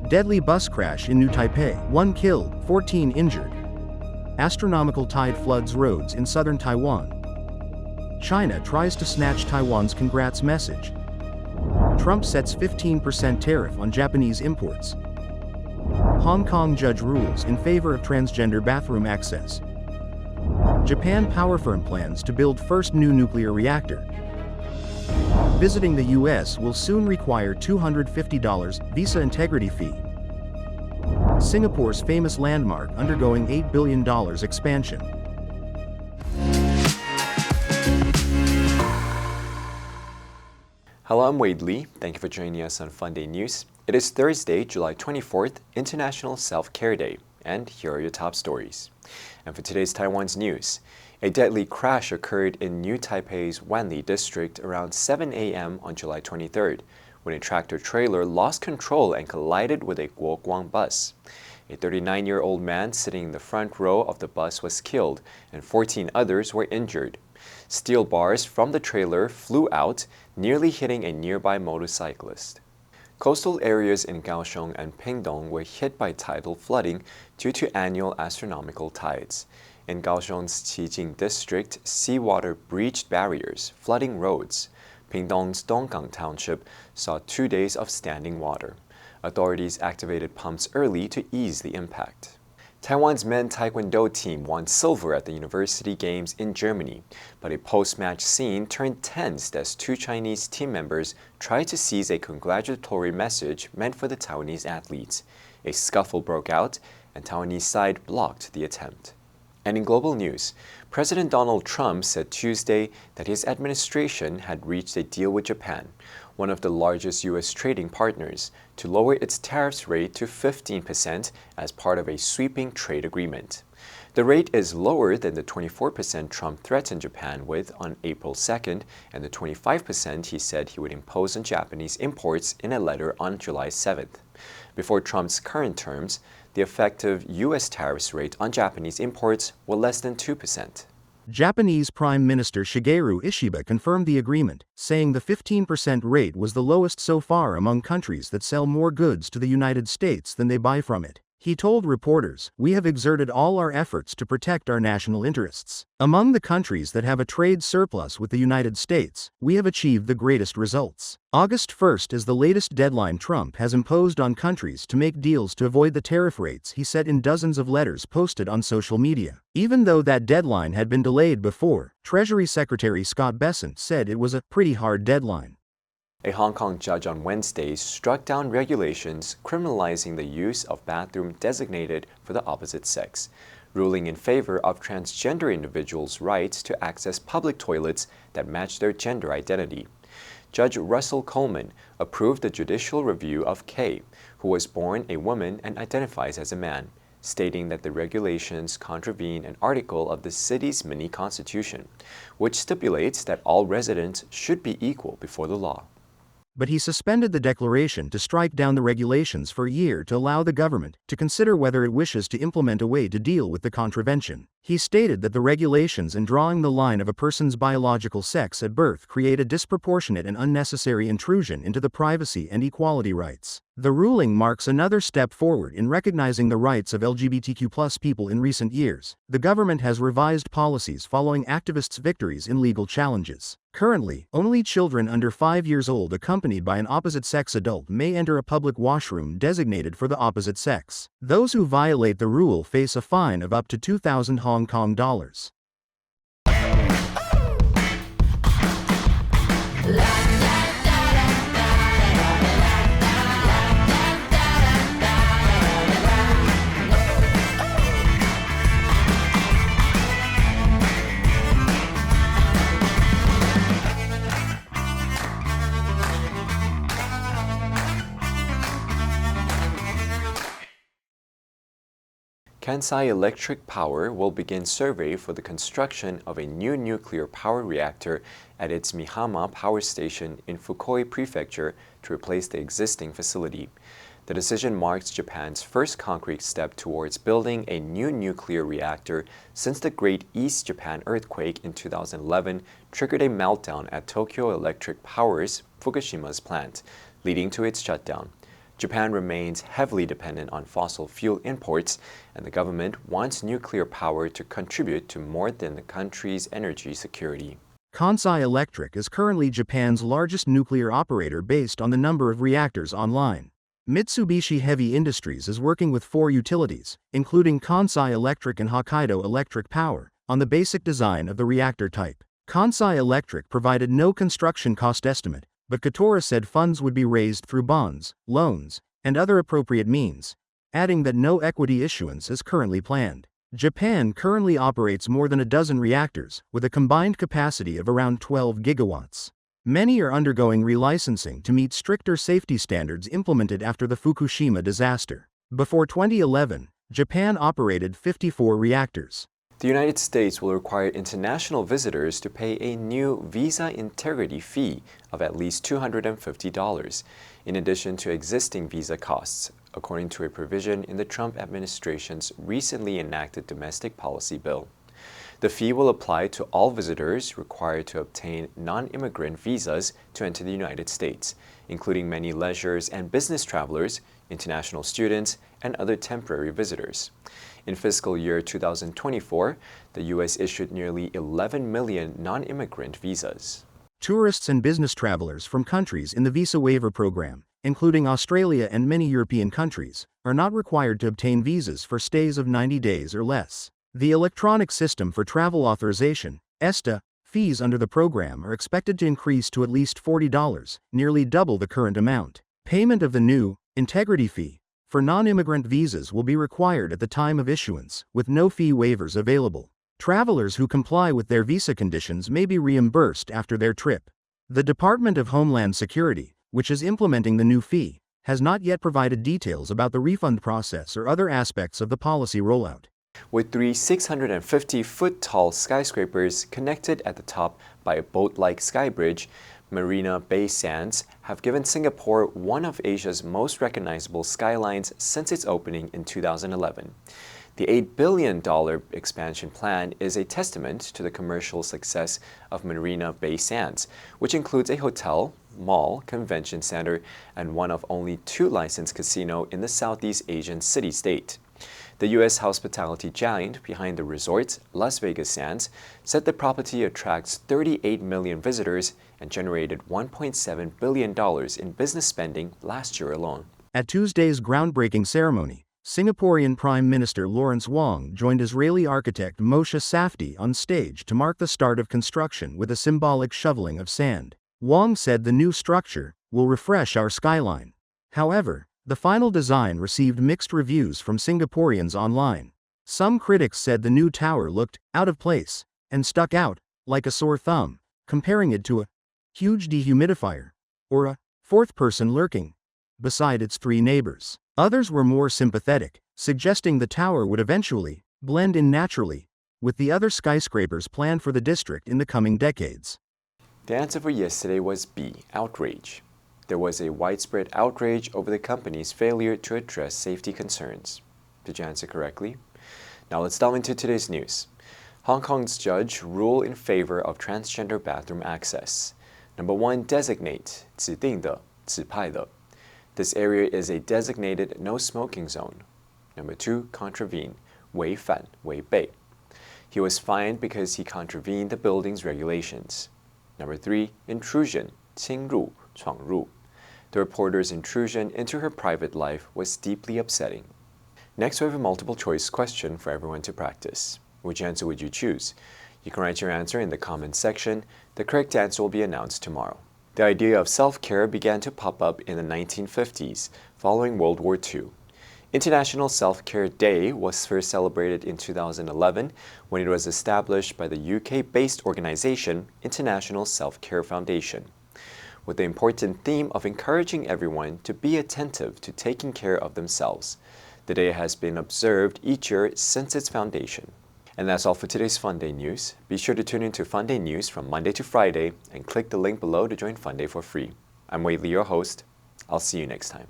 Deadly bus crash in New Taipei, 1 killed, 14 injured. Astronomical tide floods roads in southern Taiwan. China tries to snatch Taiwan's congrats message. Trump sets 15% tariff on Japanese imports. Hong Kong judge rules in favor of transgender bathroom access. Japan power firm plans to build first new nuclear reactor. Visiting the U.S. will soon require $250 visa integrity fee. Singapore's famous landmark undergoing $8 billion expansion. Hello, I'm Wade Lee. Thank you for joining us on FUNDAY News. It is Thursday, July 24th, International Self-Care Day, and here are your top stories. And for today's Taiwan's news, a deadly crash occurred in New Taipei's Wanli district around 7 a.m. on July 23rd, when a tractor-trailer lost control and collided with a Guoguang bus. A 39-year-old man sitting in the front row of the bus was killed, and 14 others were injured. Steel bars from the trailer flew out, nearly hitting a nearby motorcyclist. Coastal areas in Kaohsiung and Pingtung were hit by tidal flooding due to annual astronomical tides. In Kaohsiung's Qijing district, seawater breached barriers, flooding roads. Pingtung's Donggang township saw 2 days of standing water. Authorities activated pumps early to ease the impact. Taiwan's men's taekwondo team won silver at the University Games in Germany, but a post-match scene turned tense as two Chinese team members tried to seize a congratulatory message meant for the Taiwanese athletes. A scuffle broke out, and Taiwanese side blocked the attempt. And in global news, President Donald Trump said Tuesday that his administration had reached a deal with Japan, one of the largest U.S. trading partners, to lower its tariffs rate to 15% as part of a sweeping trade agreement. The rate is lower than the 24% Trump threatened Japan with on April 2nd and the 25% he said he would impose on Japanese imports in a letter on July 7th. Before Trump's current terms, the effective U.S. tariffs rate on Japanese imports were less than 2%. Japanese Prime Minister Shigeru Ishiba confirmed the agreement, saying the 15% rate was the lowest so far among countries that sell more goods to the United States than they buy from it. He told reporters, "We have exerted all our efforts to protect our national interests. Among the countries that have a trade surplus with the United States, we have achieved the greatest results." August 1st is the latest deadline Trump has imposed on countries to make deals to avoid the tariff rates he set in dozens of letters posted on social media. Even though that deadline had been delayed before, Treasury Secretary Scott Bessent said it was a pretty hard deadline. A Hong Kong judge on Wednesday struck down regulations criminalizing the use of bathrooms designated for the opposite sex, ruling in favor of transgender individuals' rights to access public toilets that match their gender identity. Judge Russell Coleman approved the judicial review of Kay, who was born a woman and identifies as a man, stating that the regulations contravene an article of the city's mini-constitution, which stipulates that all residents should be equal before the law. But he suspended the declaration to strike down the regulations for a year to allow the government to consider whether it wishes to implement a way to deal with the contravention. He stated that the regulations in drawing the line of a person's biological sex at birth create a disproportionate and unnecessary intrusion into the privacy and equality rights. The ruling marks another step forward in recognizing the rights of LGBTQ+ people in recent years. The government has revised policies following activists' victories in legal challenges. Currently, only children under 5 years old accompanied by an opposite-sex adult may enter a public washroom designated for the opposite sex. Those who violate the rule face a fine of up to 2,000 Hong Kong dollars. Kansai Electric Power will begin survey for the construction of a new nuclear power reactor at its Mihama Power Station in Fukui Prefecture to replace the existing facility. The decision marks Japan's first concrete step towards building a new nuclear reactor since the Great East Japan earthquake in 2011 triggered a meltdown at Tokyo Electric Power's Fukushima's plant, leading to its shutdown. Japan remains heavily dependent on fossil fuel imports, and the government wants nuclear power to contribute to more than the country's energy security. Kansai Electric is currently Japan's largest nuclear operator based on the number of reactors online. Mitsubishi Heavy Industries is working with 4 utilities, including Kansai Electric and Hokkaido Electric Power, on the basic design of the reactor type. Kansai Electric provided no construction cost estimate, but Katora said funds would be raised through bonds, loans, and other appropriate means, adding that no equity issuance is currently planned. Japan currently operates more than a dozen reactors, with a combined capacity of around 12 gigawatts. Many are undergoing relicensing to meet stricter safety standards implemented after the Fukushima disaster. Before 2011, Japan operated 54 reactors. The United States will require international visitors to pay a new visa integrity fee of at least $250, in addition to existing visa costs, according to a provision in the Trump administration's recently enacted domestic policy bill. The fee will apply to all visitors required to obtain non-immigrant visas to enter the United States, including many leisure and business travelers, international students, and other temporary visitors. In fiscal year 2024, the U.S. issued nearly 11 million non-immigrant visas. Tourists and business travelers from countries in the visa waiver program, including Australia and many European countries, are not required to obtain visas for stays of 90 days or less. The Electronic System for Travel Authorization, ESTA, fees under the program are expected to increase to at least $40, nearly double the current amount. Payment of the new integrity fee for non-immigrant visas will be required at the time of issuance, with no fee waivers available. Travelers who comply with their visa conditions may be reimbursed after their trip. The Department of Homeland Security, which is implementing the new fee, has not yet provided details about the refund process or other aspects of the policy rollout. With 3 650-foot-tall skyscrapers connected at the top by a boat-like sky bridge, Marina Bay Sands have given Singapore one of Asia's most recognizable skylines since its opening in 2011. The $8 billion expansion plan is a testament to the commercial success of Marina Bay Sands, which includes a hotel, mall, convention center, and one of only 2 licensed casinos in the Southeast Asian city-state. The U.S. hospitality giant behind the resort, Las Vegas Sands, said the property attracts 38 million visitors and generated $1.7 billion in business spending last year alone. At Tuesday's groundbreaking ceremony, Singaporean Prime Minister Lawrence Wong joined Israeli architect Moshe Safdie on stage to mark the start of construction with a symbolic shoveling of sand. Wong said the new structure will refresh our skyline. However, the final design received mixed reviews from Singaporeans online. Some critics said the new tower looked out of place and stuck out like a sore thumb, comparing it to a huge dehumidifier or a 4th person lurking beside its 3 neighbors. Others were more sympathetic, suggesting the tower would eventually blend in naturally with the other skyscrapers planned for the district in the coming decades. The answer for yesterday was B, outrage. There was a widespread outrage over the company's failure to address safety concerns. Did you answer correctly? Now let's delve into today's news. Hong Kong's judge ruled in favor of transgender bathroom access. Number 1, designate, 指定的, 指派的. This area is a designated no smoking zone. Number 2, contravene, 违反, 违背. He was fined because he contravened the building's regulations. Number 3, intrusion, 侵入, 闯入. The reporter's intrusion into her private life was deeply upsetting. Next, we have a multiple choice question for everyone to practice. Which answer would you choose? You can write your answer in the comments section. The correct answer will be announced tomorrow. The idea of self-care began to pop up in the 1950s, following World War II. International Self-Care Day was first celebrated in 2011 when it was established by the UK-based organization International Self-Care Foundation. With the important theme of encouraging everyone to be attentive to taking care of themselves. The day has been observed each year since its foundation. And that's all for today's FUNDAY News. Be sure to tune in to FUNDAY News from Monday to Friday and click the link below to join FUNDAY for free. I'm Wei Li, your host. I'll see you next time.